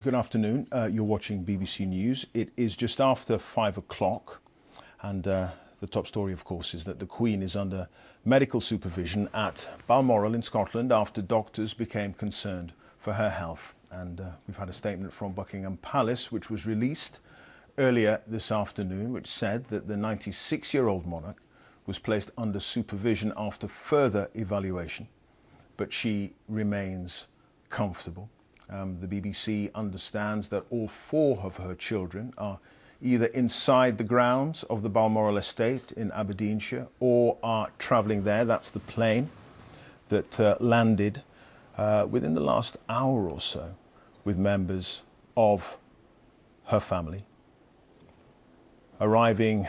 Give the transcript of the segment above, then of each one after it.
Good afternoon. You're watching BBC News. It is just after 5 o'clock, and the top story, of course, is that the Queen is under medical supervision at Balmoral in Scotland after doctors became concerned for her health. And we've had a statement from Buckingham Palace, which was released earlier this afternoon, which said that the 96-year-old monarch was placed under supervision after further evaluation, but she remains comfortable. The BBC understands that all 4 of her children are either inside the grounds of the Balmoral estate in Aberdeenshire or are travelling there. That's the plane that landed within the last hour or so with members of her family, arriving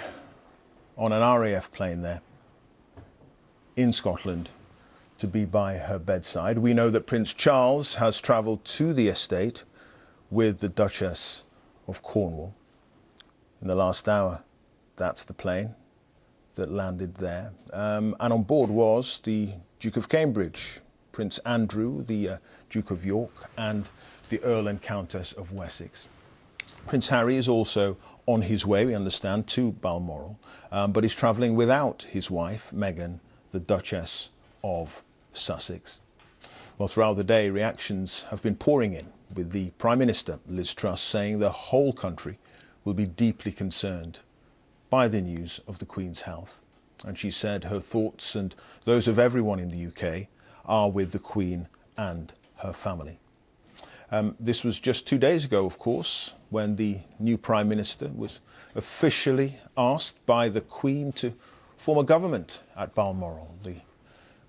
on an RAF plane there in Scotland to be by her bedside. We know that Prince Charles has travelled to the estate with the Duchess of Cornwall. In the last hour, that's the plane that landed there. And on board was the Duke of Cambridge, Prince Andrew, the Duke of York, and the Earl and Countess of Wessex. Prince Harry is also on his way, we understand, to Balmoral, but he's travelling without his wife, Meghan, the Duchess of Sussex. Well, throughout the day, reactions have been pouring in, with the Prime Minister, Liz Truss, saying the whole country will be deeply concerned by the news of the Queen's health. And she said her thoughts and those of everyone in the UK are with the Queen and her family. This was just 2 days ago, of course, when the new Prime Minister was officially asked by the Queen to form a government at Balmoral,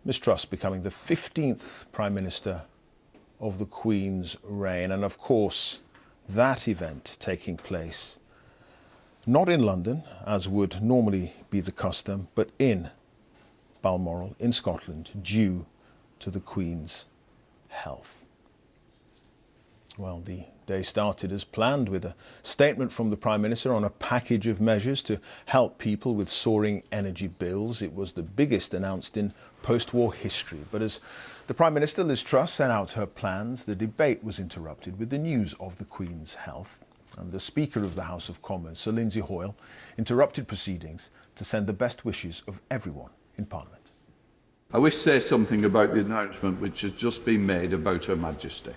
Miss Truss becoming the 15th Prime Minister of the Queen's reign. And of course, that event taking place not in London, as would normally be the custom, but in Balmoral, in Scotland, due to the Queen's health. Well, the day started as planned with a statement from the Prime Minister on a package of measures to help people with soaring energy bills. It was the biggest announced in post-war history. But as the Prime Minister, Liz Truss, set out her plans, the debate was interrupted with the news of the Queen's health. And the Speaker of the House of Commons, Sir Lindsay Hoyle, interrupted proceedings to send the best wishes of everyone in Parliament. I wish to say something about the announcement which has just been made about Her Majesty.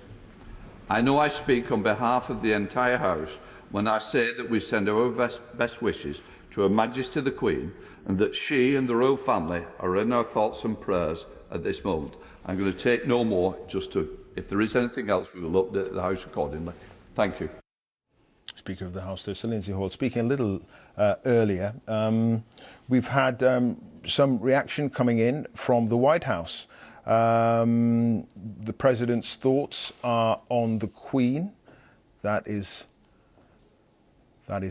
I know I speak on behalf of the entire House when I say that we send our best wishes to Her Majesty the Queen, and that she and the royal family are in our thoughts and prayers at this moment. I'm going to take no more, if there is anything else, we will update the House accordingly. Thank you. Speaker of the House, Sir Lindsay Hoyle, speaking a little earlier. We've had some reaction coming in from the White House. The President's thoughts are on the Queen. That is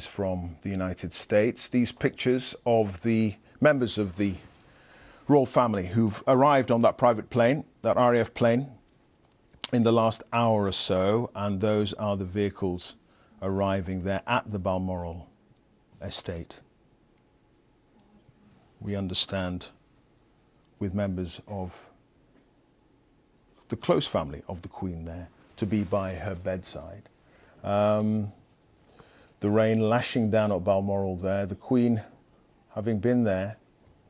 from the United States. These pictures of the members of the royal family who've arrived on that private plane, that RAF plane, in the last hour or so, and those are the vehicles arriving there at the Balmoral estate. We understand with members of the close family of the Queen there to be by her bedside. The rain lashing down at Balmoral there, the Queen having been there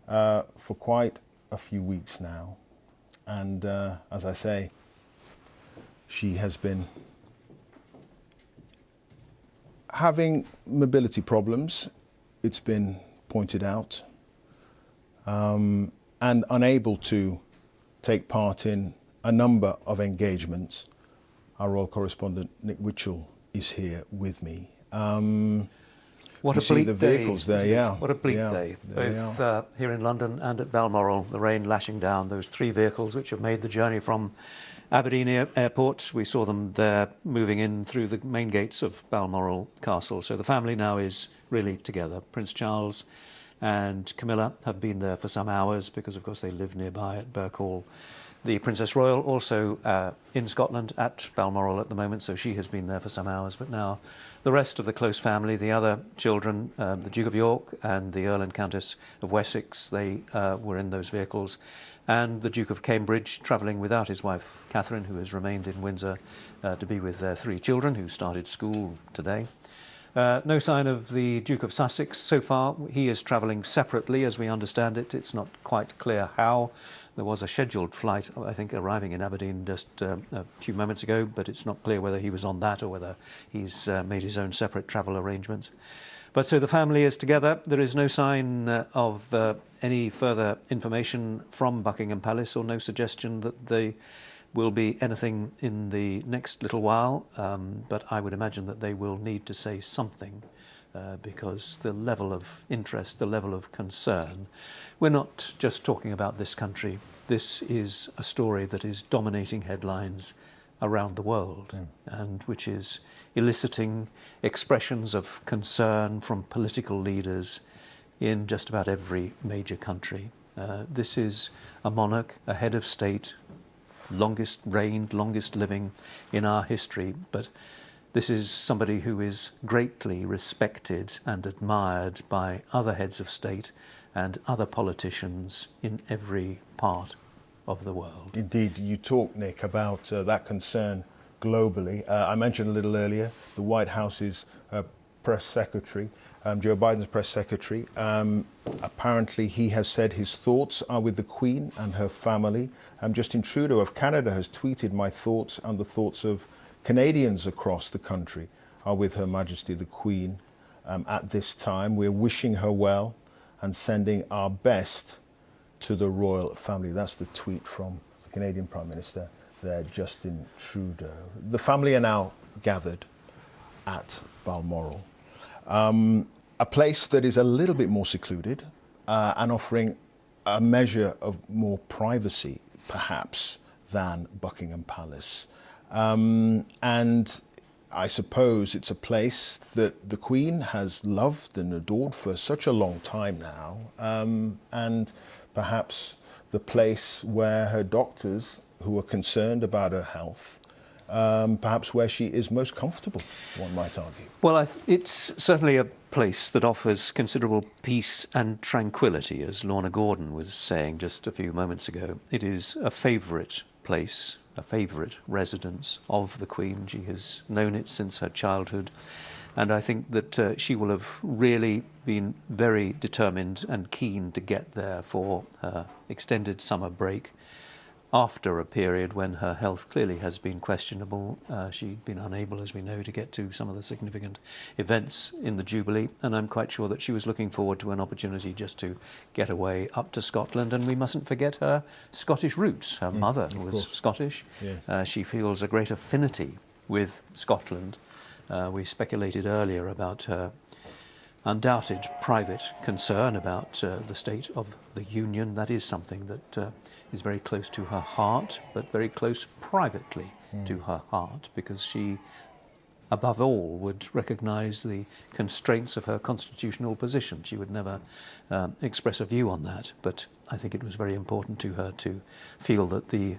for quite a few weeks now. And as I say, she has been having mobility problems, it's been pointed out, and unable to take part in a number of engagements. Our royal correspondent Nick Witchell is here with me. What a bleak the day, vehicles there, yeah. What a bleak day, both here in London and at Balmoral, the rain lashing down. Those 3 vehicles which have made the journey from Aberdeen Airport. We saw them there moving in through the main gates of Balmoral Castle. So the family now is really together. Prince Charles and Camilla have been there for some hours because, of course, they live nearby at Birk Hall. The Princess Royal also in Scotland at Balmoral at the moment, so she has been there for some hours. But now the rest of the close family, the other children, the Duke of York and the Earl and Countess of Wessex, they were in those vehicles. And the Duke of Cambridge travelling without his wife Catherine, who has remained in Windsor to be with their 3 children who started school today. No sign of the Duke of Sussex so far. He is travelling separately, as we understand it. It's not quite clear how. There was a scheduled flight, I think, arriving in Aberdeen just a few moments ago, but it's not clear whether he was on that or whether he's made his own separate travel arrangements. But so the family is together. There is no sign of any further information from Buckingham Palace, or no suggestion that they will be anything in the next little while, but I would imagine that they will need to say something because the level of interest, the level of concern, we're not just talking about this country. This is a story that is dominating headlines around the world and which is eliciting expressions of concern from political leaders in just about every major country. This is a monarch, a head of state, longest reigned, longest living in our history, but this is somebody who is greatly respected and admired by other heads of state and other politicians in every part of the world. Indeed, you talk, Nick, about that concern globally. I mentioned a little earlier the White House's press secretary, Joe Biden's press secretary. Apparently he has said his thoughts are with the Queen and her family. Justin Trudeau of Canada has tweeted, "My thoughts and the thoughts of Canadians across the country are with Her Majesty the Queen at this time. We're wishing her well and sending our best to the royal family." That's the tweet from the Canadian Prime Minister there, Justin Trudeau. The family are now gathered at Balmoral, a place that is a little bit more secluded and offering a measure of more privacy, perhaps, than Buckingham Palace. And I suppose it's a place that the Queen has loved and adored for such a long time now, and perhaps the place where her doctors, who are concerned about her health, perhaps where she is most comfortable, one might argue. Well, it's certainly a place that offers considerable peace and tranquility, as Lorna Gordon was saying just a few moments ago. It is a favourite place, a favourite residence of the Queen. She has known it since her childhood, and I think that she will have really been very determined and keen to get there for her extended summer break after a period when her health clearly has been questionable. She'd been unable, as we know, to get to some of the significant events in the Jubilee, and I'm quite sure that she was looking forward to an opportunity just to get away up to Scotland. And we mustn't forget her Scottish roots. Her mother was Scottish. Yes. She feels a great affinity with Scotland. We speculated earlier about her undoubted private concern about the state of the Union. That is something that is very close to her heart, but very close privately to her heart, because she, above all, would recognise the constraints of her constitutional position. She would never express a view on that, but I think it was very important to her to feel that the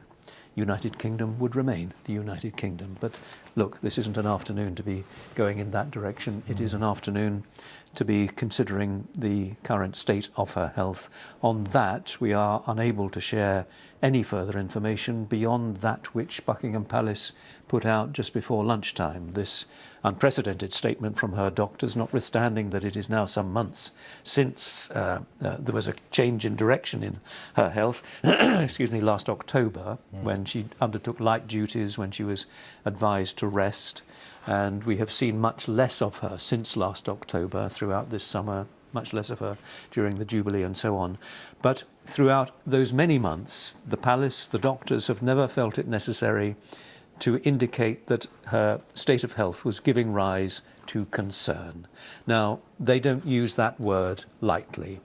United Kingdom would remain the United Kingdom. But look, this isn't an afternoon to be going in that direction. It is an afternoon to be considering the current state of her health. On that, we are unable to share any further information beyond that which Buckingham Palace put out just before lunchtime. This unprecedented statement from her doctors, notwithstanding that it is now some months since there was a change in direction in her health, excuse me, last October, when she undertook light duties, when she was advised to rest. And we have seen much less of her since last October, throughout this summer, much less of her during the Jubilee and so on. But throughout those many months, the palace, the doctors have never felt it necessary to indicate that her state of health was giving rise to concern. Now, they don't use that word lightly.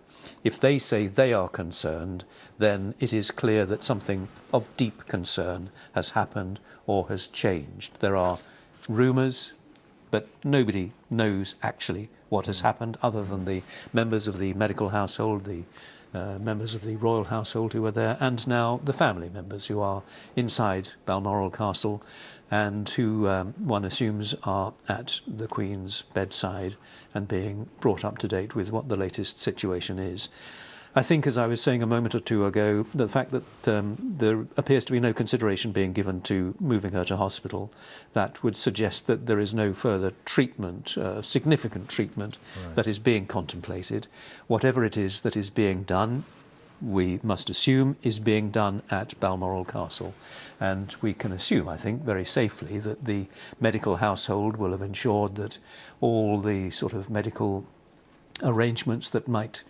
If they say they are concerned, then it is clear that something of deep concern has happened or has changed. There are rumours, but nobody knows actually what has happened other than the members of the medical household, the members of the royal household who were there, and now the family members who are inside Balmoral Castle and who one assumes are at the Queen's bedside and being brought up to date with what the latest situation is. I think, as I was saying a moment or two ago, the fact that there appears to be no consideration being given to moving her to hospital, that would suggest that there is no further treatment, significant treatment, that is being contemplated. Whatever it is that is being done, we must assume is being done at Balmoral Castle. And we can assume, I think, very safely that the medical household will have ensured that all the sort of medical arrangements that might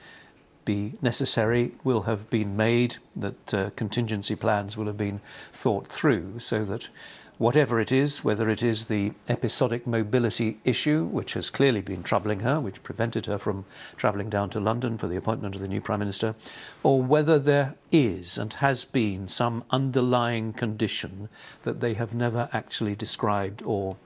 be necessary will have been made, that contingency plans will have been thought through, so that whatever it is, whether it is the episodic mobility issue, which has clearly been troubling her, which prevented her from travelling down to London for the appointment of the new Prime Minister, or whether there is and has been some underlying condition that they have never actually described or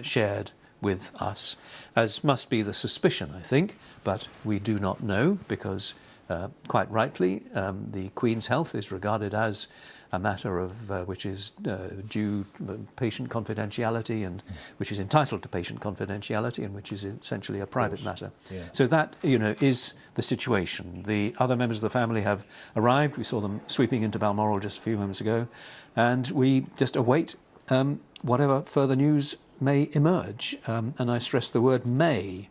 shared with us, as must be the suspicion, I think, but we do not know, because quite rightly the Queen's health is regarded as a matter of which is due patient confidentiality, and which is entitled to patient confidentiality, and which is essentially a private matter. Yeah. So that, you know, is the situation. The other members of the family have arrived. We saw them sweeping into Balmoral just a few moments ago, and we just await whatever further news may emerge, and I stress the word may,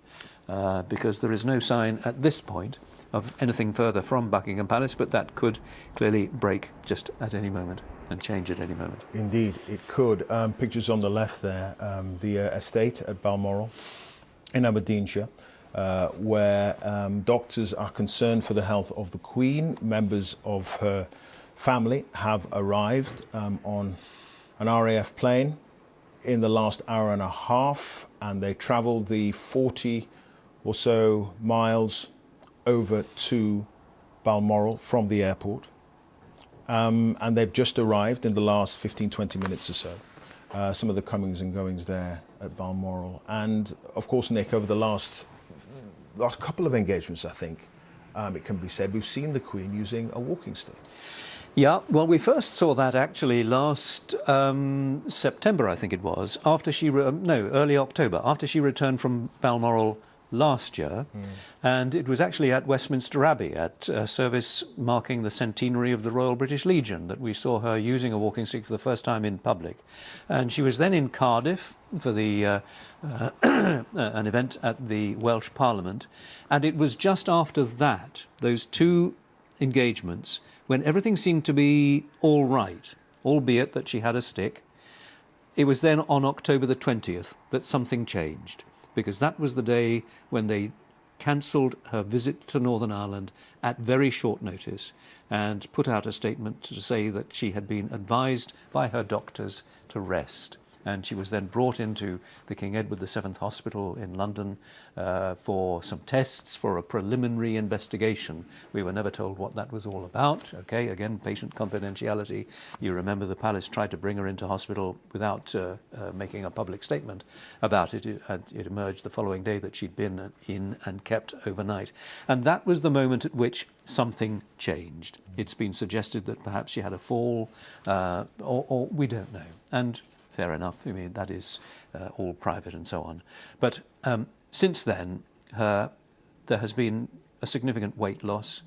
because there is no sign at this point of anything further from Buckingham Palace, but that could clearly break just at any moment and change at any moment. Indeed, it could. Pictures on the left there, the estate at Balmoral in Aberdeenshire, where doctors are concerned for the health of the Queen. Members of her family have arrived on an RAF plane in the last hour and a half, and they travelled the 40 or so miles over to Balmoral from the airport, and they've just arrived in the last 15-20 minutes or so. Some of the comings and goings there at Balmoral, and of course, Nick, over the last couple of engagements, I think it can be said, we've seen the Queen using a walking stick. Yeah, well, we first saw that actually last September, I think it was, after she early October, after she returned from Balmoral last year, and it was actually at Westminster Abbey at a service marking the centenary of the Royal British Legion that we saw her using a walking stick for the first time in public. And she was then in Cardiff for the an event at the Welsh Parliament, and it was just after that, those two engagements, when everything seemed to be all right, albeit that she had a stick. It was then on October the 20th that something changed, because that was the day when they cancelled her visit to Northern Ireland at very short notice and put out a statement to say that she had been advised by her doctors to rest. And she was then brought into the King Edward VII Hospital in London for some tests, for a preliminary investigation. We were never told what that was all about. Okay, again, patient confidentiality. You remember the palace tried to bring her into hospital without making a public statement about it. It emerged the following day that she'd been in and kept overnight. And that was the moment at which something changed. It's been suggested that perhaps she had a fall, or we don't know. And fair enough. I mean, that is all private and so on. But since then, there has been a significant weight loss,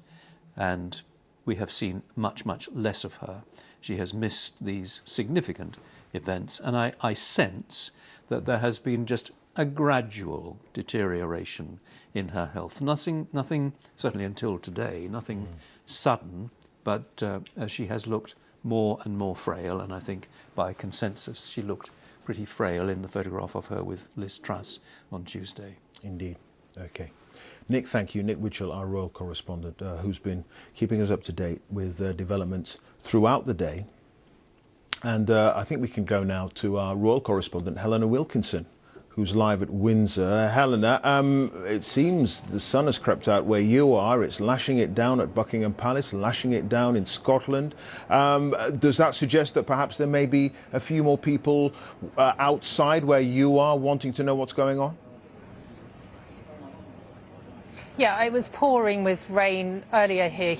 and we have seen much, much less of her. She has missed these significant events, and I sense that there has been just a gradual deterioration in her health. Nothing certainly until today, nothing sudden, but she has looked more and more frail, and I think by consensus she looked pretty frail in the photograph of her with Liz Truss on Tuesday. Indeed. Okay. Nick, thank you. Nick Witchell, our royal correspondent, who's been keeping us up to date with developments throughout the day. And I think we can go now to our royal correspondent, Helena Wilkinson, who's live at Windsor. Helena, it seems the sun has crept out where you are. It's lashing it down at Buckingham Palace, lashing it down in Scotland. Does that suggest that perhaps there may be a few more people outside where you are wanting to know what's going on? Yeah, it was pouring with rain earlier here,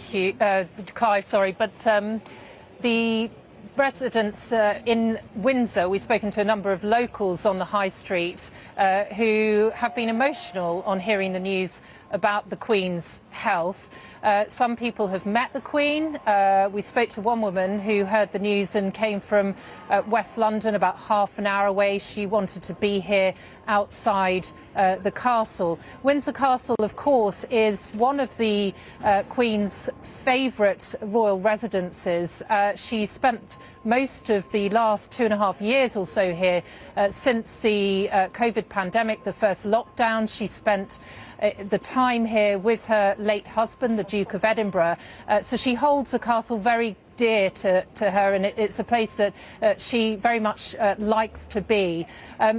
Clive, sorry, but the residents in Windsor, we've spoken to a number of locals on the high street who have been emotional on hearing the news about the Queen's health. Some people have met the Queen. We spoke to one woman who heard the news and came from West London, about half an hour away. She wanted to be here outside the castle. Windsor Castle, of course, is one of the Queen's favourite royal residences. She spent most of the last 2.5 years or so here since the COVID pandemic, the first lockdown. She spent the time here with her late husband, the Duke of Edinburgh. So she holds the castle very dear to her, and it's a place that she very much likes to be.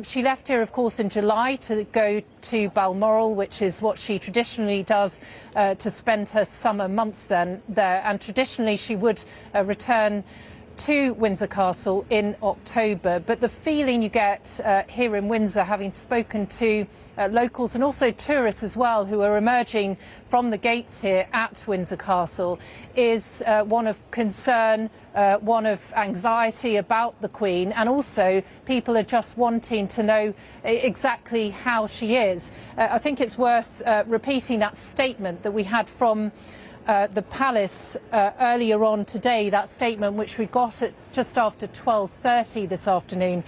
She left here, of course, in July to go to Balmoral, which is what she traditionally does to spend her summer months there. And traditionally she would return to Windsor Castle in October. But the feeling you get here in Windsor, having spoken to locals and also tourists as well who are emerging from the gates here at Windsor Castle, is one of concern, one of anxiety about the Queen, and also people are just wanting to know exactly how she is. I think it's worth repeating that statement that we had from the palace earlier on today, that statement which we got at just after 12:30 this afternoon.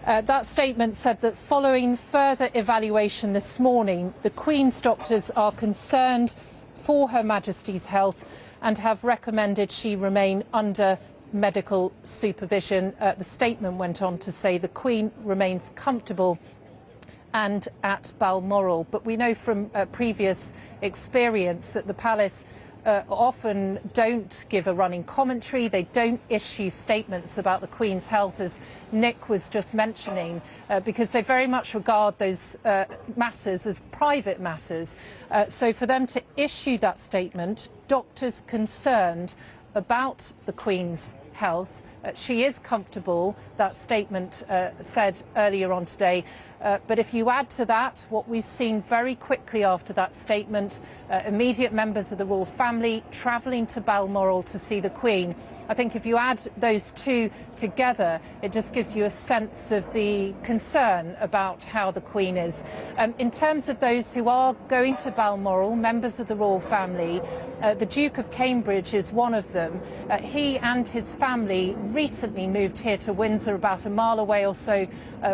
That statement said that following further evaluation this morning, the Queen's doctors are concerned for Her Majesty's health and have recommended she remain under medical supervision. The statement went on to say the Queen remains comfortable and at Balmoral. But we know from previous experience that the palace often don't give a running commentary. They don't issue statements about the Queen's health, as Nick was just mentioning, because they very much regard those matters as private matters. So for them to issue that statement, doctors concerned about the Queen's health, she is comfortable, that statement said earlier on today. But if you add to that what we've seen very quickly after that statement, immediate members of the royal family travelling to Balmoral to see the Queen, I think if you add those two together, it just gives you a sense of the concern about how the Queen is. In terms of those who are going to Balmoral, members of the royal family, the Duke of Cambridge is one of them. He and his family recently moved here to Windsor, about a mile away or so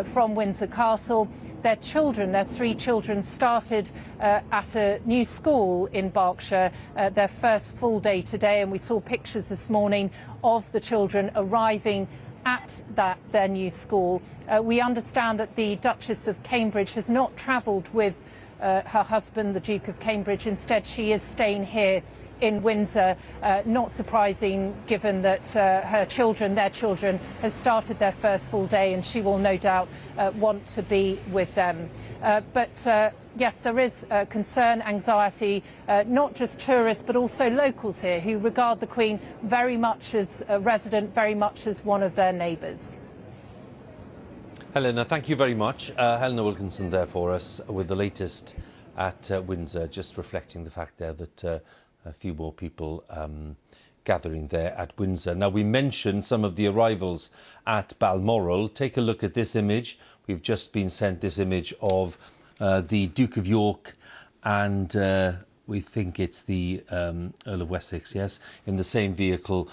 from Windsor Castle. Their children, their 3 children, started at a new school in Berkshire, their first full day today, and we saw pictures this morning of the children arriving at their new school. We understand that the Duchess of Cambridge has not travelled with her husband, the Duke of Cambridge. Instead, she is staying here in Windsor, not surprising given that their children have started their first full day, and she will no doubt want to be with them. Yes, there is concern, anxiety, not just tourists but also locals here who regard the Queen very much as a resident, very much as one of their neighbours. Helena, thank you very much. Helena Wilkinson there for us with the latest at Windsor, just reflecting the fact there that a few more people gathering there at Windsor. Now, we mentioned some of the arrivals at Balmoral. Take a look at this image. We've just been sent this image of the Duke of York and we think it's the Earl of Wessex, yes, in the same vehicle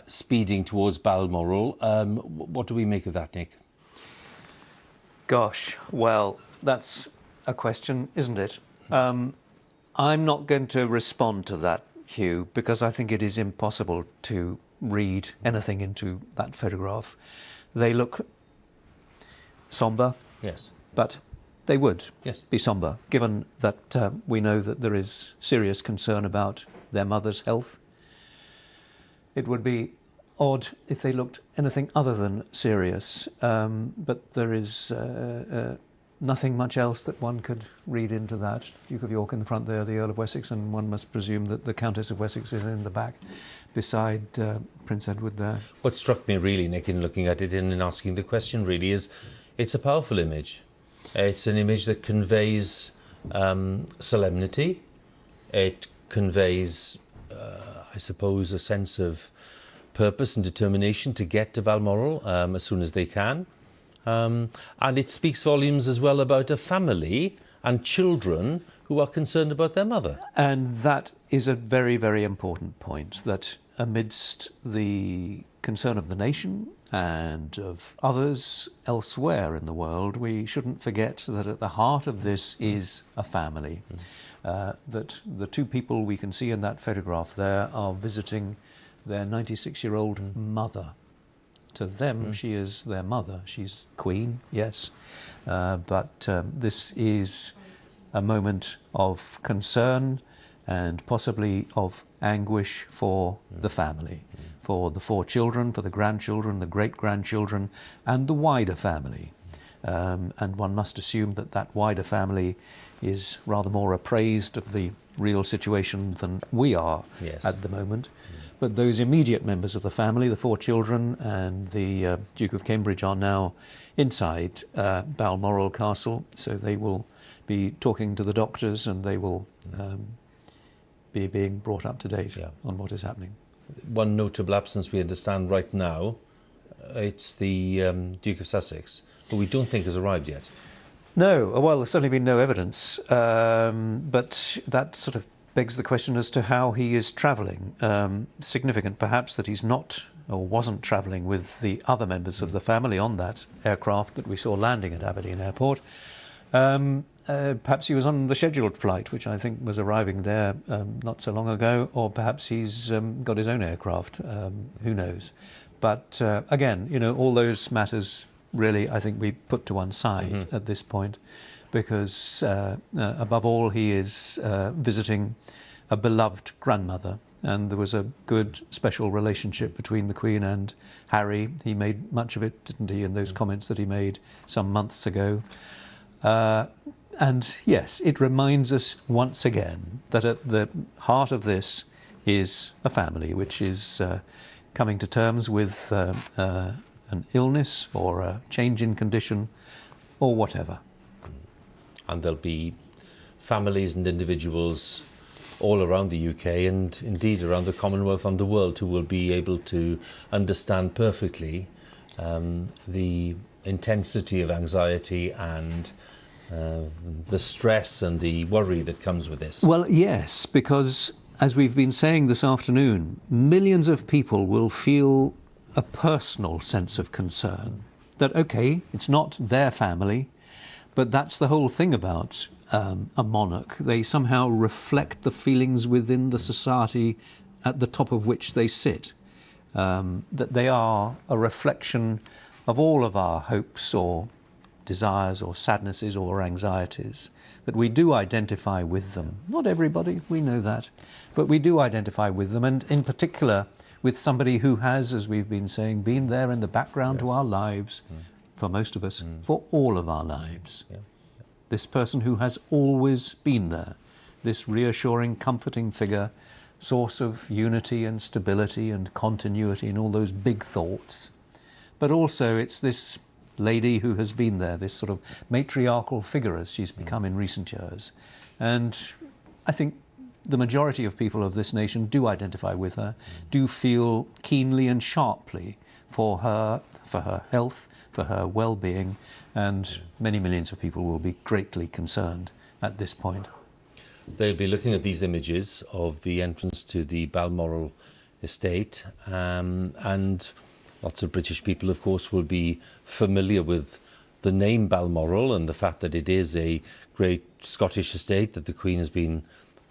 speeding towards Balmoral. What do we make of that, Nick? Gosh, well, that's a question, isn't it? I'm not going to respond to that, Hugh, because I think it is impossible to read anything into that photograph. They look sombre. Yes. But they would yes. be sombre, given that we know that there is serious concern about their mother's health. It would be odd if they looked anything other than serious, but there is nothing much else that one could read into that. Duke of York in the front there, the Earl of Wessex, and one must presume that the Countess of Wessex is in the back beside Prince Edward there. What struck me really, Nick, in looking at it and in asking the question really is it's a powerful image. It's an image that conveys solemnity, It conveys, I suppose, a sense of purpose and determination to get to Balmoral as soon as they can. And it speaks volumes as well about a family and children who are concerned about their mother. And that is a very, very important point, that amidst the concern of the nation and of others elsewhere in the world, we shouldn't forget that at the heart of this is a family. That the two people we can see in that photograph there are visiting their 96-year-old mother. To them, she is their mother. She's Queen, yes, but this is a moment of concern and possibly of anguish for the family, for the 4 children, for the grandchildren, the great-grandchildren, and the wider family. And one must assume that that wider family is rather more appraised of the real situation than we are at the moment. But those immediate members of the family, the 4 children and the Duke of Cambridge, are now inside Balmoral Castle, so they will be talking to the doctors and they will be being brought up to date on what is happening. One notable absence we understand right now, it's the Duke of Sussex, who we don't think has arrived yet. No, well, there's certainly been no evidence, but that sort of begs the question as to how he is travelling. Significant, perhaps, that he's not or wasn't travelling with the other members of the family on that aircraft that we saw landing at Aberdeen Airport. Perhaps he was on the scheduled flight, which I think was arriving there not so long ago, or perhaps he's got his own aircraft. Who knows? But again, you know, all those matters really, I think, we put to one side at this point, because above all, he is visiting a beloved grandmother, and there was a good special relationship between the Queen and Harry. He made much of it, didn't he, in those comments that he made some months ago. And yes, it reminds us once again that at the heart of this is a family which is coming to terms with an illness or a change in condition or whatever. And there'll be families and individuals all around the UK and indeed around the Commonwealth and the world who will be able to understand perfectly the intensity of anxiety and the stress and the worry that comes with this. Well, yes, because as we've been saying this afternoon, millions of people will feel a personal sense of concern that, okay, it's not their family, but that's the whole thing about a monarch. They somehow reflect the feelings within the society at the top of which they sit, that they are a reflection of all of our hopes or desires or sadnesses or anxieties, that we do identify with them. Not everybody, we know that, but we do identify with them, and in particular with somebody who has, as we've been saying, been there in the background to our lives, for most of us, for all of our lives. This person who has always been there, this reassuring, comforting figure, source of unity and stability and continuity and all those big thoughts. But also it's this lady who has been there, this sort of matriarchal figure as she's become in recent years. And I think the majority of people of this nation do identify with her, do feel keenly and sharply for her health, for her well-being, and many millions of people will be greatly concerned at this point. They'll be looking at these images of the entrance to the Balmoral estate, and lots of British people, of course, will be familiar with the name Balmoral and the fact that it is a great Scottish estate that the Queen has been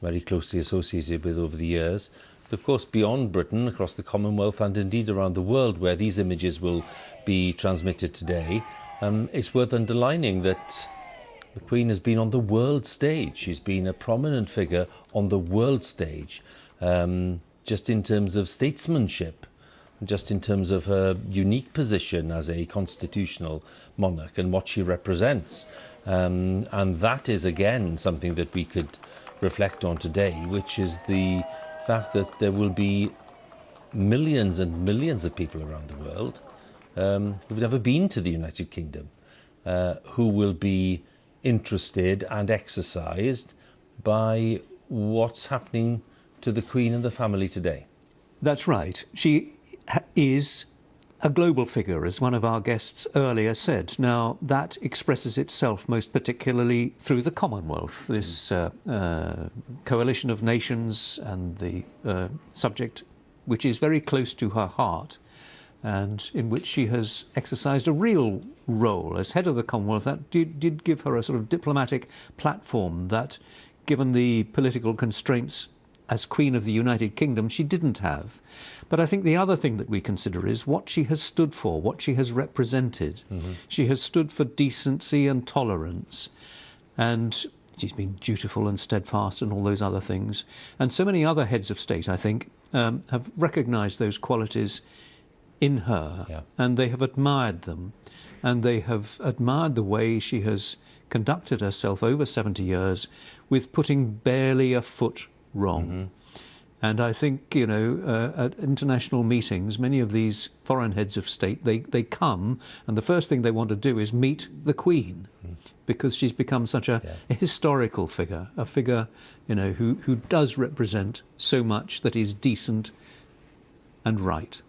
very closely associated with over the years. But of course, beyond Britain, across the Commonwealth and indeed around the world where these images will be transmitted today, it's worth underlining that the Queen has been on the world stage. She's been a prominent figure on the world stage, just in terms of statesmanship, just in terms of her unique position as a constitutional monarch and what she represents. And that is, again, something that we could reflect on today, which is the fact that there will be millions and millions of people around the world who've never been to the United Kingdom, who will be interested and exercised by what's happening to the Queen and the family today. That's right. She is a global figure, as one of our guests earlier said. Now, that expresses itself most particularly through the Commonwealth, this coalition of nations, and the subject which is very close to her heart, and in which she has exercised a real role as head of the Commonwealth. That did give her a sort of diplomatic platform that, given the political constraints as Queen of the United Kingdom, she didn't have. But I think the other thing that we consider is what she has stood for, what she has represented. She has stood for decency and tolerance, and she's been dutiful and steadfast and all those other things. And so many other heads of state, I think, have recognised those qualities in her, and they have admired them, and they have admired the way she has conducted herself over 70 years with putting barely a foot wrong. And I think, you know, at international meetings, many of these foreign heads of state, they come, and the first thing they want to do is meet the Queen, because she's become such a historical figure, a figure, you know, who does represent so much that is decent and right.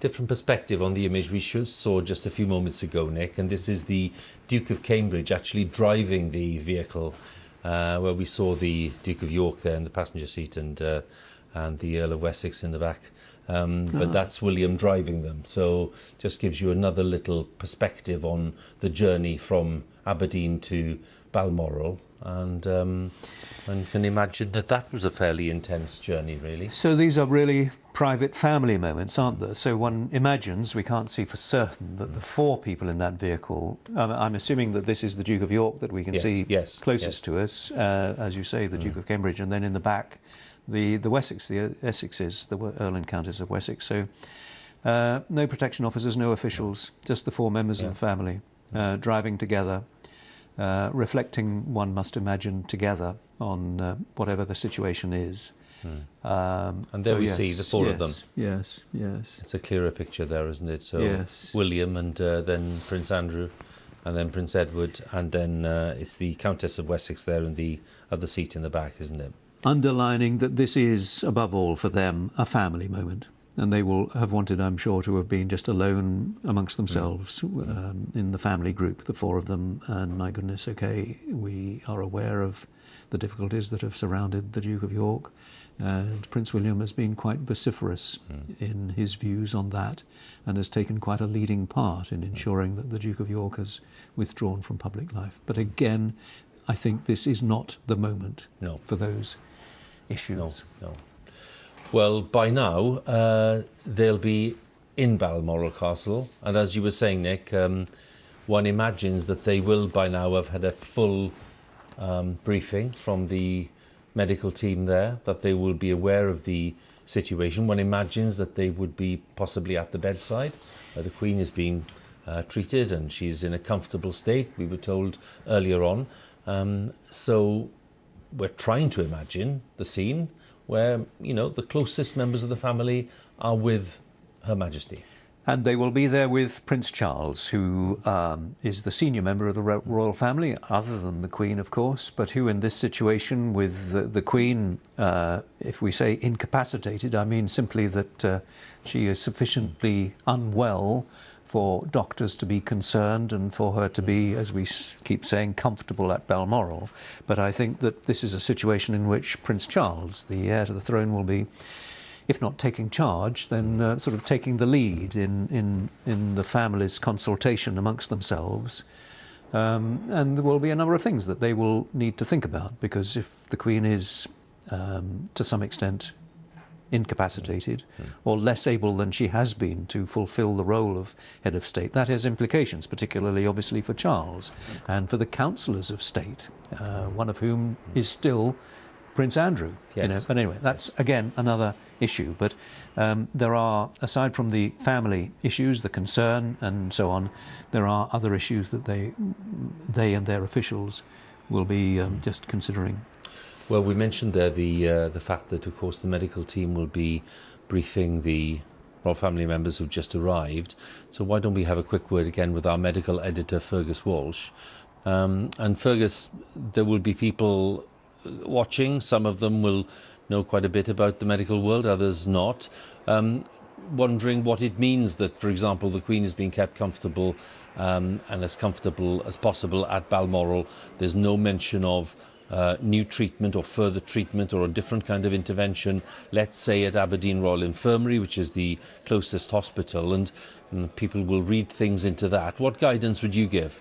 Different perspective on the image we saw just a few moments ago, Nick, and this is the Duke of Cambridge actually driving the vehicle, where we saw the Duke of York there in the passenger seat and the Earl of Wessex in the back. But that's William driving them. So just gives you another little perspective on the journey from Aberdeen to Balmoral. And one can imagine that was a fairly intense journey, really. So these are really private family moments, aren't there? So one imagines, we can't see for certain, that the four people in that vehicle, I'm assuming that this is the Duke of York that we can see closest to us, as you say, the Duke of Cambridge, and then in the back, the Wessex, the Essexes, the Earl and Countess of Wessex. So no protection officers, no officials, just the four members of the family driving together, reflecting, one must imagine, together on whatever the situation is. And there we see the four of them. Yes, yes. It's a clearer picture there, isn't it? So William, and then Prince Andrew, and then Prince Edward, and then it's the Countess of Wessex there in the other seat in the back, isn't it? Underlining that this is, above all, for them, a family moment. And they will have wanted, I'm sure, to have been just alone amongst themselves in the family group, the four of them. And my goodness, okay, we are aware of the difficulties that have surrounded the Duke of York. And Prince William has been quite vociferous in his views on that, and has taken quite a leading part in ensuring that the Duke of York has withdrawn from public life. But again, I think this is not the moment for those issues. No. Well, by now, they'll be in Balmoral Castle, and as you were saying, Nick, one imagines that they will by now have had a full briefing from the medical team there, that they will be aware of the situation. One imagines that they would be possibly at the bedside. The Queen is being treated and she's in a comfortable state, we were told earlier on. So we're trying to imagine the scene where, you know, the closest members of the family are with Her Majesty. And they will be there with Prince Charles, who is the senior member of the royal family, other than the Queen, of course, but who in this situation with the Queen, if we say incapacitated, I mean simply that she is sufficiently unwell for doctors to be concerned and for her to be, as we keep saying, comfortable at Balmoral. But I think that this is a situation in which Prince Charles, the heir to the throne, will be, if not taking charge, then sort of taking the lead in the family's consultation amongst themselves. And there will be a number of things that they will need to think about, because if the Queen is, to some extent, incapacitated or less able than she has been to fulfil the role of head of state, that has implications, particularly obviously for Charles and for the councillors of state, one of whom is still Prince Andrew. You know, but anyway, that's again another issue. But there are, aside from the family issues, the concern and so on, there are other issues that they and their officials will be just considering. Well, we mentioned there the fact that, of course, the medical team will be briefing the royal family members who've just arrived. So why don't we have a quick word again with our medical editor, Fergus Walsh. And Fergus, there will be people watching. Some of them will know quite a bit about the medical world, others not. Wondering what it means that, for example, the Queen is being kept comfortable and as comfortable as possible at Balmoral. There's no mention of new treatment or further treatment or a different kind of intervention, let's say at Aberdeen Royal Infirmary, which is the closest hospital, and people will read things into that. What guidance would you give?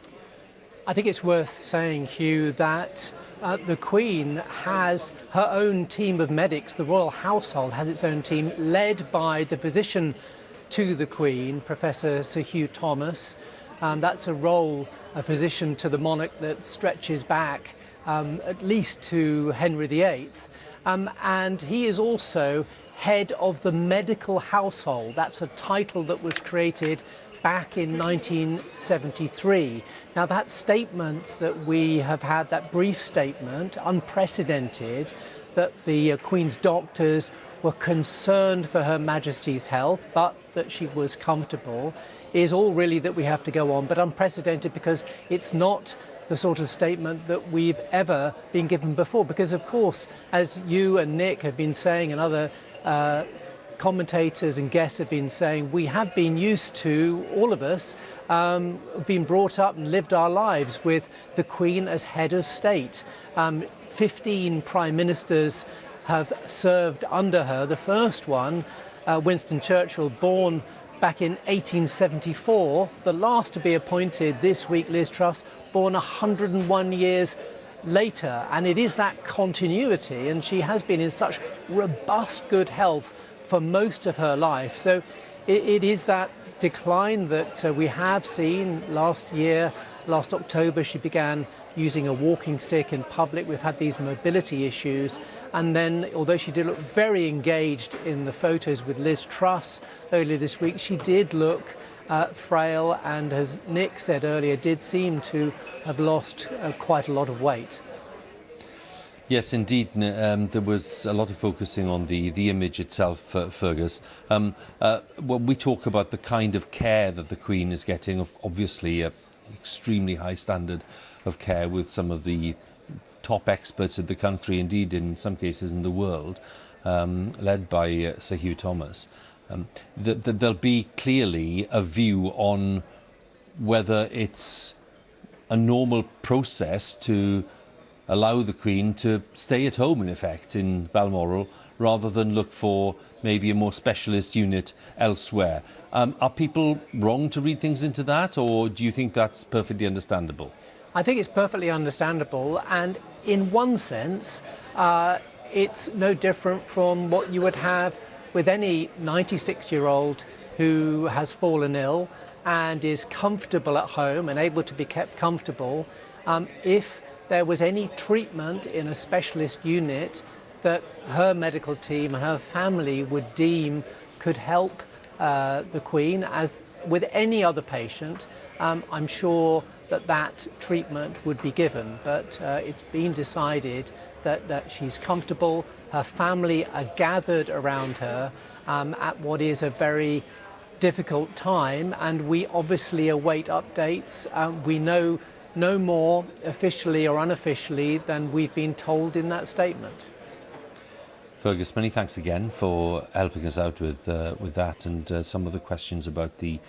I think it's worth saying, Hugh, that the Queen has her own team of medics. The royal household has its own team, led by the physician to the Queen, Professor Sir Hugh Thomas. That's a role, a physician to the monarch, that stretches back at least to Henry VIII. And he is also head of the medical household. That's a title that was created back in 1973. Now, that statement that we have had, that brief statement, unprecedented, that the Queen's doctors were concerned for Her Majesty's health, but that she was comfortable, is all really that we have to go on, but unprecedented because it's not the sort of statement that we've ever been given before. Because, of course, as you and Nick have been saying, and other commentators and guests have been saying, we have been used to, all of us, been brought up and lived our lives with the Queen as head of state. 15 prime ministers have served under her. The first one, Winston Churchill, born back in 1874. The last to be appointed this week, Liz Truss, born 101 years later. And it is that continuity, and she has been in such robust good health for most of her life. So it is that decline that we have seen last year. Last October, she began using a walking stick in public. We've had these mobility issues. And then, although she did look very engaged in the photos with Liz Truss earlier this week, she did look frail and, as Nick said earlier, did seem to have lost quite a lot of weight. Yes, indeed. There was a lot of focusing on the image itself, Fergus. When we talk about the kind of care that the Queen is getting, obviously an extremely high standard of care with some of the top experts in the country, indeed in some cases in the world, led by Sir Hugh Thomas, there'll be clearly a view on whether it's a normal process to allow the Queen to stay at home, in effect, in Balmoral, rather than look for maybe a more specialist unit elsewhere. Are people wrong to read things into that, or do you think that's perfectly understandable? I think it's perfectly understandable, and in one sense, it's no different from what you would have with any 96-year-old who has fallen ill and is comfortable at home and able to be kept comfortable. If there was any treatment in a specialist unit that her medical team and her family would deem could help the Queen, as with any other patient, I'm sure that treatment would be given. But it's been decided that she's comfortable. Her family are gathered around her at what is a very difficult time, and we obviously await updates. We know no more officially or unofficially than we've been told in that statement. Fergus, many thanks again for helping us out with that and some of the questions about the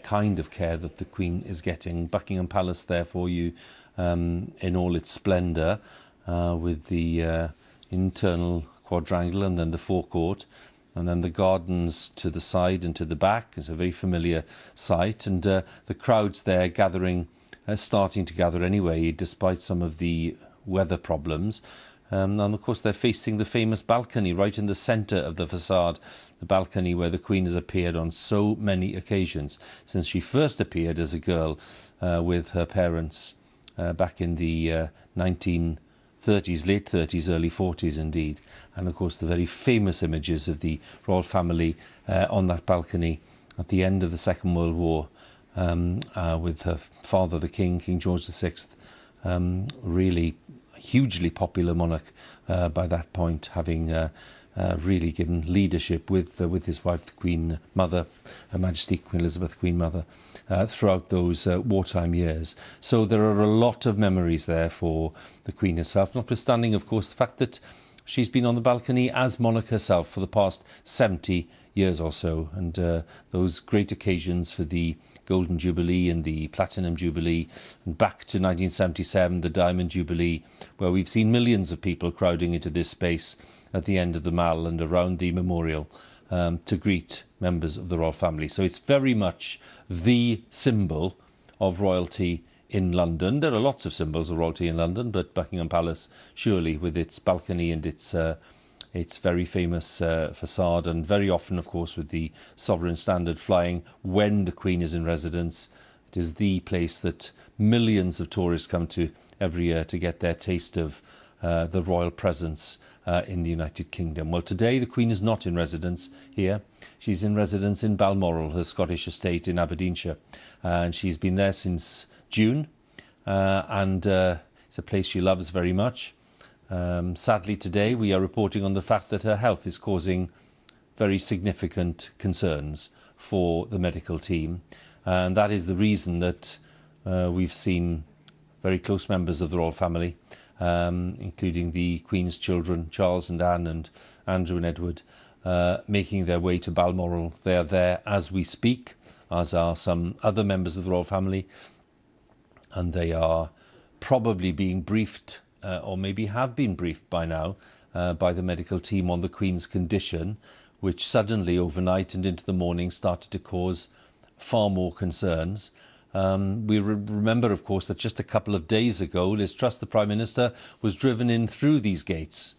kind of care that the Queen is getting. Buckingham Palace there for you in all its splendour, with the internal quadrangle and then the forecourt, and then the gardens to the side and to the back. It's a very familiar sight, and the crowds there gathering, starting to gather anyway, despite some of the weather problems. And of course they're facing the famous balcony right in the centre of the facade, the balcony where the Queen has appeared on so many occasions since she first appeared as a girl with her parents back in the 1930s, late 30s, early 40s indeed. And of course the very famous images of the royal family on that balcony at the end of the Second World War, with her father, the King George VI, really hugely popular monarch by that point, having really given leadership with his wife, the Queen Mother, Her Majesty Queen Elizabeth, Queen Mother, throughout those wartime years. So there are a lot of memories there for the Queen herself, notwithstanding, of course, the fact that she's been on the balcony as monarch herself for the past 70 years or so, and those great occasions for the Golden Jubilee and the Platinum Jubilee, and back to 1977, the Diamond Jubilee, where we've seen millions of people crowding into this space at the end of the Mall and around the memorial to greet members of the royal family. So it's very much the symbol of royalty in London. There are lots of symbols of royalty in London, but Buckingham Palace, surely, with its balcony and its very famous facade, and very often, of course, with the Sovereign Standard flying when the Queen is in residence. It is the place that millions of tourists come to every year to get their taste of the royal presence in the United Kingdom. Well, today the Queen is not in residence here. She's in residence in Balmoral, her Scottish estate in Aberdeenshire, and she's been there since June, and it's a place she loves very much. Sadly, today we are reporting on the fact that her health is causing very significant concerns for the medical team, and that is the reason that we've seen very close members of the royal family, including the Queen's children, Charles and Anne and Andrew and Edward, making their way to Balmoral. They are there as we speak, as are some other members of the royal family, and they are probably being briefed, or maybe have been briefed by now, by the medical team on the Queen's condition, which suddenly overnight and into the morning started to cause far more concerns. We remember, of course, that just a couple of days ago, Liz Truss, the Prime Minister, was driven in through these gates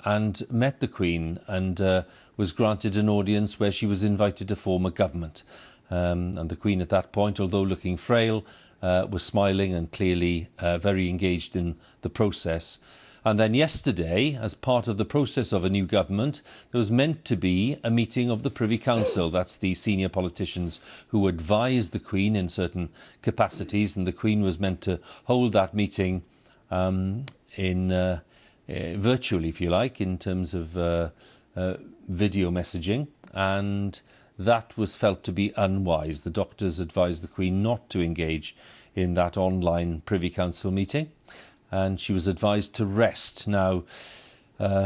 and met the Queen and was granted an audience where she was invited to form a government. And the Queen at that point, although looking frail, was smiling and clearly very engaged in the process. And then yesterday, as part of the process of a new government, there was meant to be a meeting of the Privy Council. That's the senior politicians who advise the Queen in certain capacities, and the Queen was meant to hold that meeting virtually, if you like, in terms of video messaging, and that was felt to be unwise. The doctors advised the Queen not to engage in that online Privy Council meeting, and she was advised to rest. Now,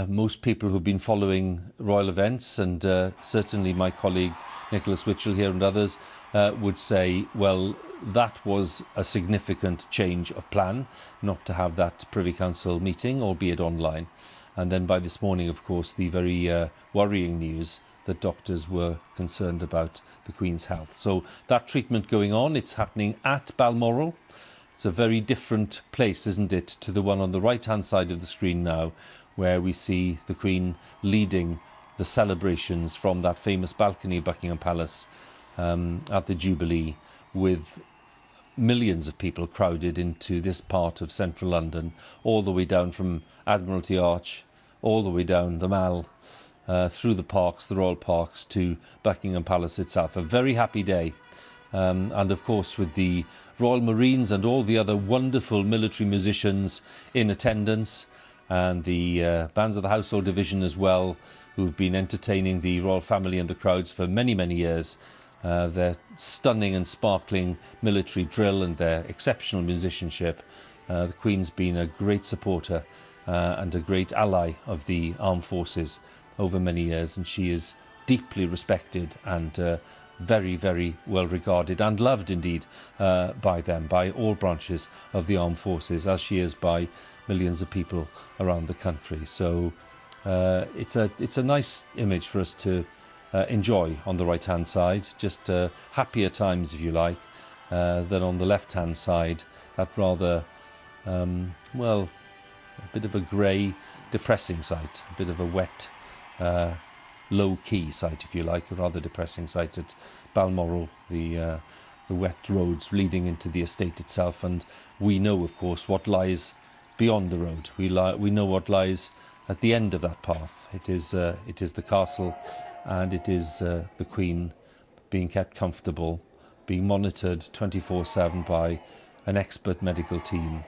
most people who've been following royal events, and certainly my colleague Nicholas Witchell here and others, would say, well, that was a significant change of plan, not to have that Privy Council meeting, albeit online. And then by this morning, of course, the very worrying news that doctors were concerned about the Queen's health. So that treatment going on, it's happening at Balmoral. It's a very different place, isn't it, to the one on the right-hand side of the screen now, where we see the Queen leading the celebrations from that famous balcony of Buckingham Palace at the Jubilee, with millions of people crowded into this part of central London, all the way down from Admiralty Arch, all the way down the Mall, through the parks, the royal parks, to Buckingham Palace itself. A very happy day. And of course, with the Royal Marines and all the other wonderful military musicians in attendance, and the bands of the Household Division as well, who've been entertaining the royal family and the crowds for many, many years. Their stunning and sparkling military drill and their exceptional musicianship. The Queen's been a great supporter and a great ally of the armed forces over many years, and she is deeply respected and very, very well regarded and loved indeed by them, by all branches of the armed forces, as she is by millions of people around the country. So it's a nice image for us to enjoy on the right hand side, just happier times, if you like, than on the left hand side, that rather well, a bit of a grey, depressing sight, a bit of a wet, low-key sight, if you like, a rather depressing sight at Balmoral, the wet roads leading into the estate itself. And we know, of course, what lies beyond the road. We know what lies at the end of that path. It is the castle, and it is the Queen being kept comfortable, being monitored 24/7 by an expert medical team.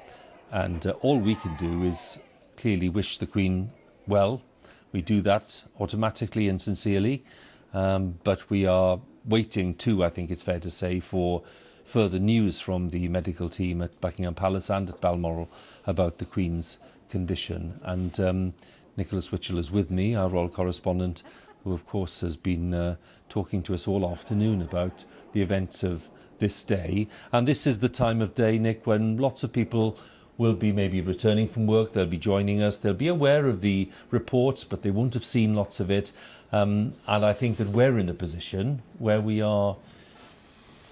And all we can do is clearly wish the Queen well, We do that automatically and sincerely, but we are waiting too, I think it's fair to say, for further news from the medical team at Buckingham Palace and at Balmoral about the Queen's condition. And Nicholas Witchell is with me, our royal correspondent, who of course has been talking to us all afternoon about the events of this day. And this is the time of day, Nick, when lots of people will be maybe returning from work, they'll be joining us, they'll be aware of the reports, but they won't have seen lots of it. And I think that we're in the position where we're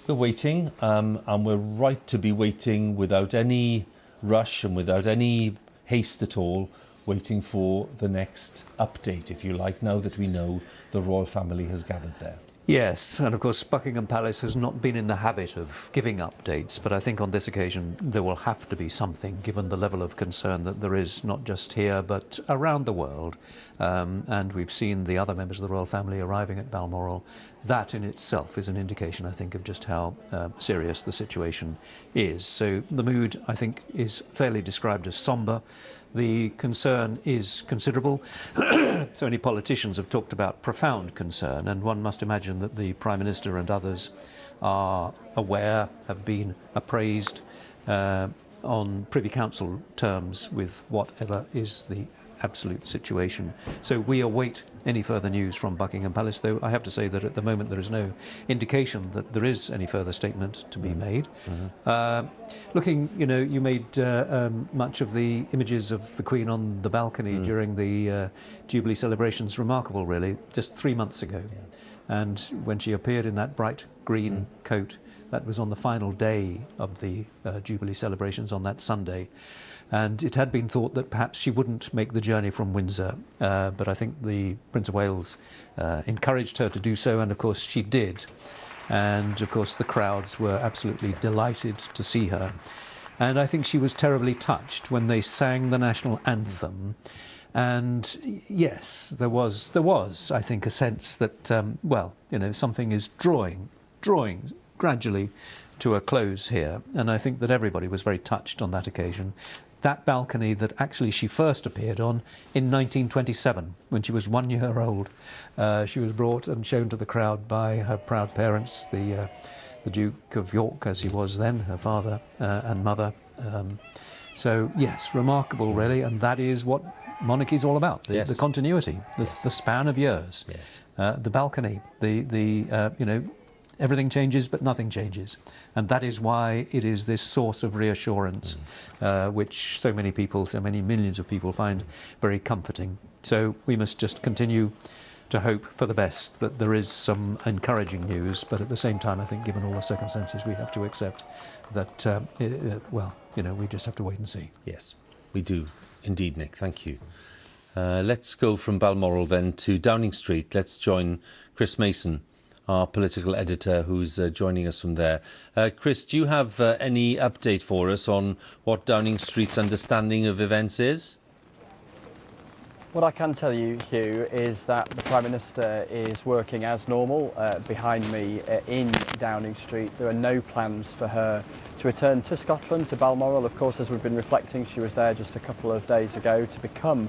waiting, and we're right to be waiting without any rush and without any haste at all, waiting for the next update, if you like, now that we know the royal family has gathered there. Yes, and of course Buckingham Palace has not been in the habit of giving updates, but I think on this occasion there will have to be something, given the level of concern that there is not just here but around the world. And we've seen the other members of the royal family arriving at Balmoral. That in itself is an indication, I think, of just how serious the situation is. So the mood, I think, is fairly described as sombre. The concern is considerable. So many politicians have talked about profound concern, and one must imagine that the Prime Minister and others are aware, have been appraised on Privy Council terms with whatever is the absolute situation. So we await any further news from Buckingham Palace, though I have to say that at the moment there is no indication that there is any further statement to be made. Looking, you made much of the images of the Queen on the balcony during the Jubilee celebrations remarkable, really, just 3 months ago. And when she appeared in that bright green coat, that was on the final day of the Jubilee celebrations on that Sunday. And it had been thought that perhaps she wouldn't make the journey from Windsor, but I think the Prince of Wales encouraged her to do so, and of course she did. And of course the crowds were absolutely delighted to see her. And I think she was terribly touched when they sang the national anthem. And yes, there was, I think, a sense that, something is drawing gradually to a close here. And I think that everybody was very touched on that occasion. That balcony that actually she first appeared on in 1927, when she was 1 year old. She was brought and shown to the crowd by her proud parents, the Duke of York, as he was then, her father and mother. So yes, remarkable really, and that is what monarchy is all about, the continuity, the span of years. The balcony, everything changes, but nothing changes. And that is why it is this source of reassurance, which so many people, so many millions of people find very comforting. So we must just continue to hope for the best, that there is some encouraging news, but at the same time, I think, given all the circumstances, we have to accept that, we just have to wait and see. Yes, we do indeed, Nick. Thank you. Let's go from Balmoral then to Downing Street. Let's join Chris Mason, our political editor, who's joining us from there. Chris, do you have any update for us on what Downing Street's understanding of events is? What I can tell you, Hugh, is that the Prime Minister is working as normal behind me in Downing Street. There are no plans for her to return to Scotland, to Balmoral. Of course, as we've been reflecting, she was there just a couple of days ago to become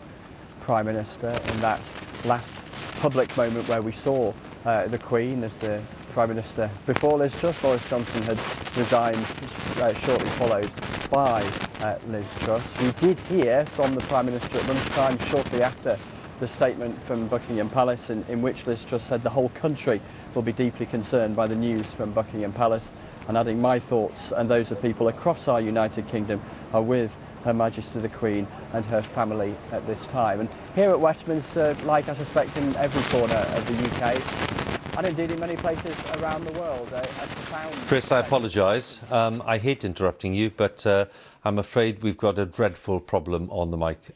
Prime Minister in that last public moment where we saw the Queen as the Prime Minister before Liz Truss. Boris Johnson had resigned shortly followed by Liz Truss. We did hear from the Prime Minister at lunchtime shortly after the statement from Buckingham Palace in which Liz Truss said the whole country will be deeply concerned by the news from Buckingham Palace, and adding my thoughts and those of people across our United Kingdom are with Her Majesty the Queen and her family at this time. And here at Westminster, like I suspect in every corner of the UK, and indeed in many places around the world, a profound... Chris, I apologise. I hate interrupting you, but I'm afraid we've got a dreadful problem on the mic.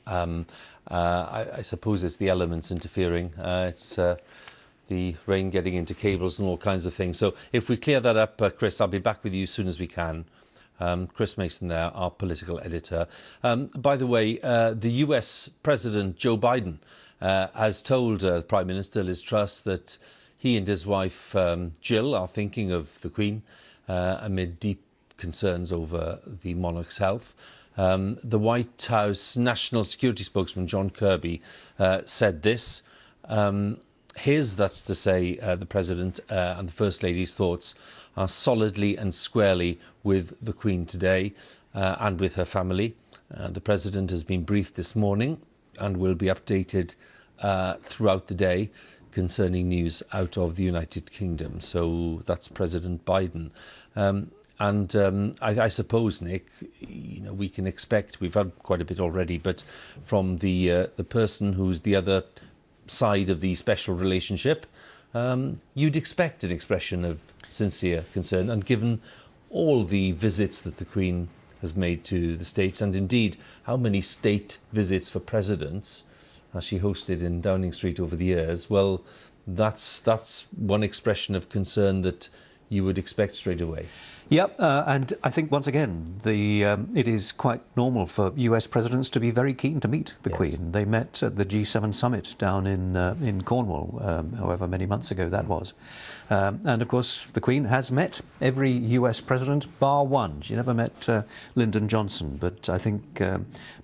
I suppose it's the elements interfering. It's the rain getting into cables and all kinds of things. So if we clear that up, Chris, I'll be back with you as soon as we can. Chris Mason there, our political editor. By the way, the US President Joe Biden has told Prime Minister Liz Truss that he and his wife Jill are thinking of the Queen amid deep concerns over the monarch's health. The White House National Security spokesman John Kirby said this. That's to say, the President and the First Lady's thoughts are solidly and squarely with the Queen today and with her family. The President has been briefed this morning and will be updated throughout the day concerning news out of the United Kingdom. So that's President Biden. I suppose, Nick, we can expect, we've had quite a bit already, but from the person who's the other side of the special relationship, you'd expect an expression of sincere concern. And given all the visits that the Queen has made to the States, and indeed how many state visits for presidents she hosted in Downing Street over the years, well, that's one expression of concern that you would expect straight away. Yep, and I think once again, it is quite normal for US presidents to be very keen to meet the Queen. They met at the G7 summit down in Cornwall, however many months ago that was. And of course, the Queen has met every US president bar one. She never met Lyndon Johnson, but I think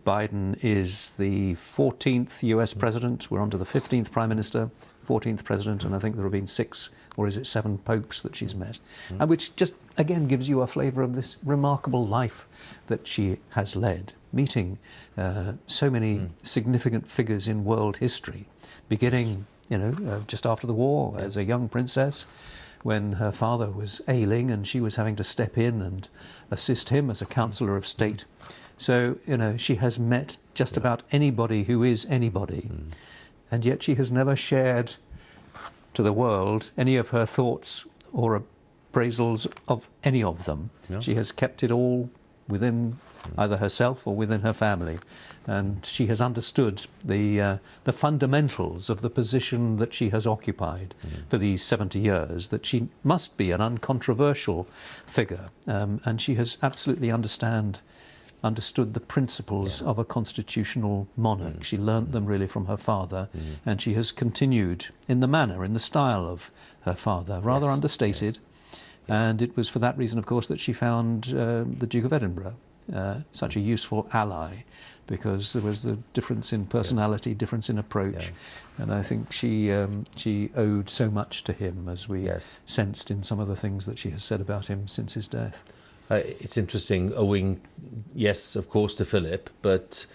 Biden is the 14th US president. We're on to the 15th Prime Minister, 14th president, and I think there have been 6 or is it 7 popes that she's met, and which just again gives you a flavour of this remarkable life that she has led, meeting so many significant figures in world history, beginning just after the war as a young princess, when her father was ailing and she was having to step in and assist him as a counsellor of state. So she has met just about anybody who is anybody, and yet she has never shared to the world any of her thoughts or appraisals of any of them. Yeah. She has kept it all within either herself or within her family, and she has understood the fundamentals of the position that she has occupied for these 70 years, that she must be an uncontroversial figure, and she has absolutely understood the principles of a constitutional monarch. She learnt them really from her father, and she has continued in the style of her father, rather understated. And it was for that reason, of course, that she found the Duke of Edinburgh such a useful ally, because there was the difference in personality, difference in approach, and I think she owed so much to him, as we sensed in some of the things that she has said about him since his death. It's interesting, owing, yes, of course, to Philip, but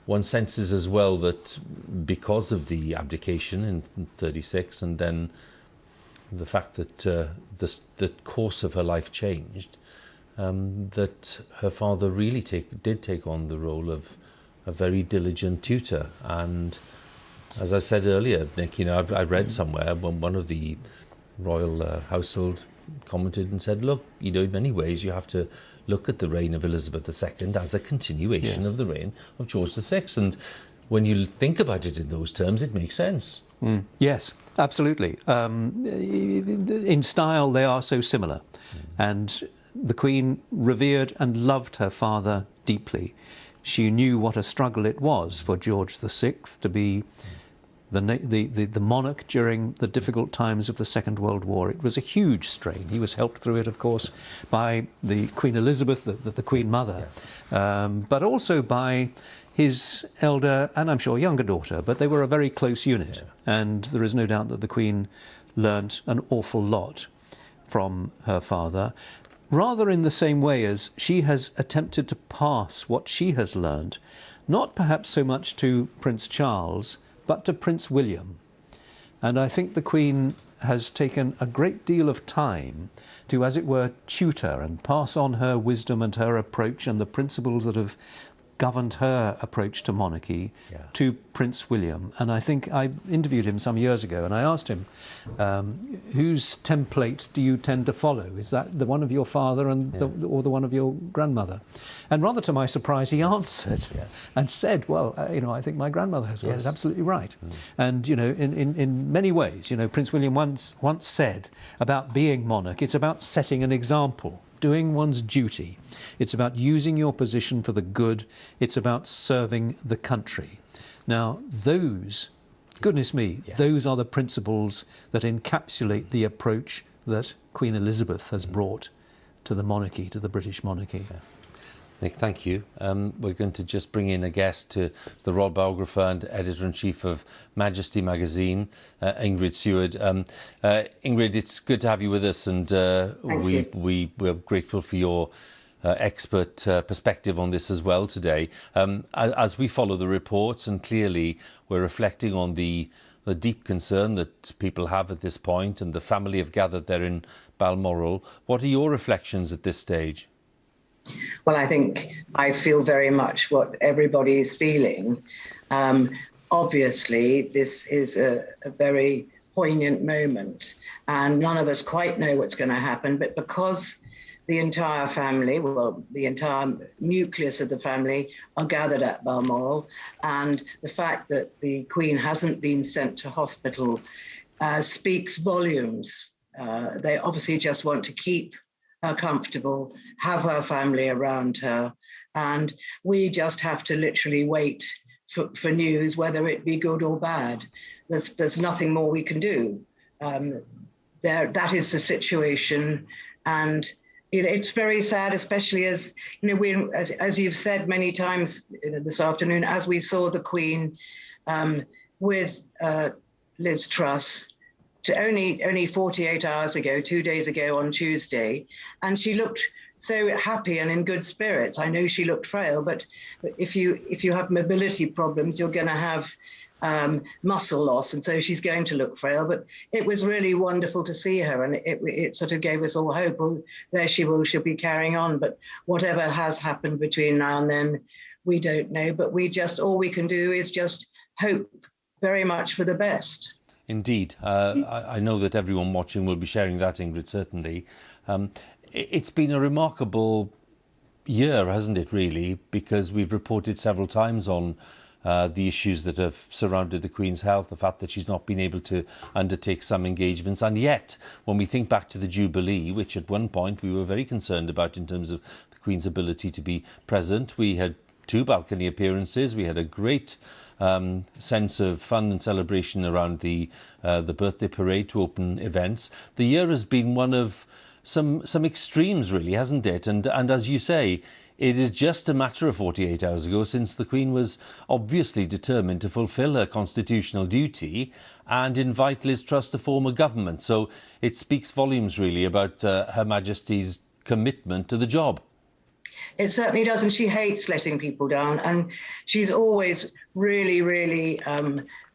one senses as well that because of the abdication in 36, and then the fact that the course of her life changed, that her father really did take on the role of a very diligent tutor. And as I said earlier, Nick, I read somewhere when one of the royal household commented and said, look, in many ways you have to look at the reign of Elizabeth II as a continuation of the reign of George VI. And when you think about it in those terms, it makes sense. Yes, absolutely. In style, they are so similar. And the Queen revered and loved her father deeply. She knew what a struggle it was for George VI to be the monarch during the difficult times of the Second World War. It was a huge strain. He was helped through it, of course, by the Queen Elizabeth, the Queen Mother, but also by his elder and I'm sure younger daughter, but they were a very close unit. And there is no doubt that the Queen learnt an awful lot from her father, rather in the same way as she has attempted to pass what she has learnt, not perhaps so much to Prince Charles, but to Prince William. And I think the Queen has taken a great deal of time to, as it were, tutor and pass on her wisdom and her approach and the principles that have governed her approach to monarchy to Prince William. And I think I interviewed him some years ago, and I asked him, whose template do you tend to follow? Is that the one of your father and or the one of your grandmother? And rather to my surprise, he answered and said, well, I think my grandmother has got it absolutely right. And, in many ways, Prince William once said about being monarch, it's about setting an example, doing one's duty. It's about using your position for the good. It's about serving the country. Now, those, goodness me, those are the principles that encapsulate the approach that Queen Elizabeth has brought to the monarchy, to the British monarchy. Nick, thank you. We're going to just bring in a guest, to the royal biographer and editor-in-chief of Majesty magazine, Ingrid Seward. Ingrid, it's good to have you with us, and we're grateful for your expert perspective on this as well today. As we follow the reports, and clearly we're reflecting on the deep concern that people have at this point, and the family have gathered there in Balmoral. What are your reflections at this stage? Well, I think I feel very much what everybody is feeling. Obviously, this is a very poignant moment, and none of us quite know what's going to happen. But because the entire family, well, the entire nucleus of the family are gathered at Balmoral, and the fact that the Queen hasn't been sent to hospital speaks volumes. They obviously just want to keep her comfortable, have her family around her, and we just have to literally wait for news, whether it be good or bad. There's nothing more we can do. That is the situation, and it's very sad, especially as as you've said many times this afternoon, as we saw the Queen with Liz Truss. To only 48 hours ago, 2 days ago on Tuesday, and she looked so happy and in good spirits. I know she looked frail, but if you have mobility problems, you're going to have muscle loss, and so she's going to look frail. But it was really wonderful to see her, and it sort of gave us all hope. Well, there she'll be carrying on. But whatever has happened between now and then, we don't know. But all we can do is just hope very much for the best. Indeed. I know that everyone watching will be sharing that, Ingrid, certainly. It's been a remarkable year, hasn't it, really? Because we've reported several times on the issues that have surrounded the Queen's health, the fact that she's not been able to undertake some engagements. And yet, when we think back to the Jubilee, which at one point we were very concerned about in terms of the Queen's ability to be present, we had 2 balcony appearances. We had a great sense of fun and celebration around the birthday parade to open events. The year has been one of some extremes, really, hasn't it? And as you say, it is just a matter of 48 hours ago since the Queen was obviously determined to fulfil her constitutional duty and invite Liz Truss to form a government. So it speaks volumes, really, about Her Majesty's commitment to the job. It certainly does, and she hates letting people down, and she's always really, really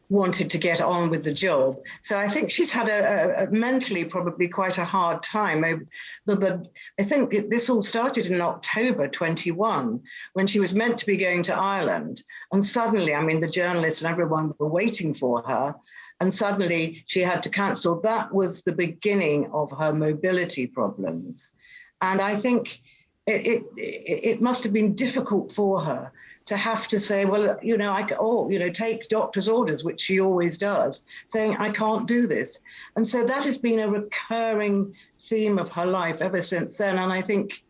wanted to get on with the job. So I think she's had a mentally probably quite a hard time. I think this all started in October 21, when she was meant to be going to Ireland, and suddenly, the journalists and everyone were waiting for her, and suddenly she had to cancel. That was the beginning of her mobility problems, and I think it must have been difficult for her to have to say, well, take doctor's orders, which she always does, saying, I can't do this. And so that has been a recurring theme of her life ever since then. And I think,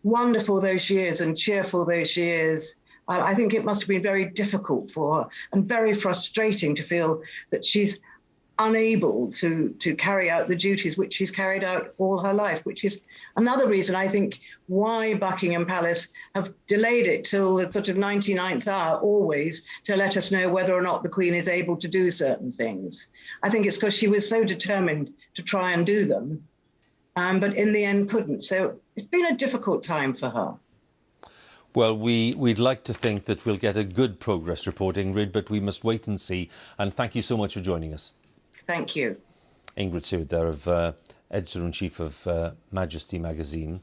wonderful though she is and cheerful though she is, I think it must have been very difficult for her and very frustrating to feel that she's unable to carry out the duties which she's carried out all her life, which is another reason I think why Buckingham Palace have delayed it till the sort of 99th hour always to let us know whether or not the Queen is able to do certain things. I think it's because she was so determined to try and do them, but in the end couldn't. So it's been a difficult time for her. Well, we'd like to think that we'll get a good progress report, Ingrid, but we must wait and see. And thank you so much for joining us. Thank you. Ingrid Seward there, of editor-in-chief of Majesty magazine.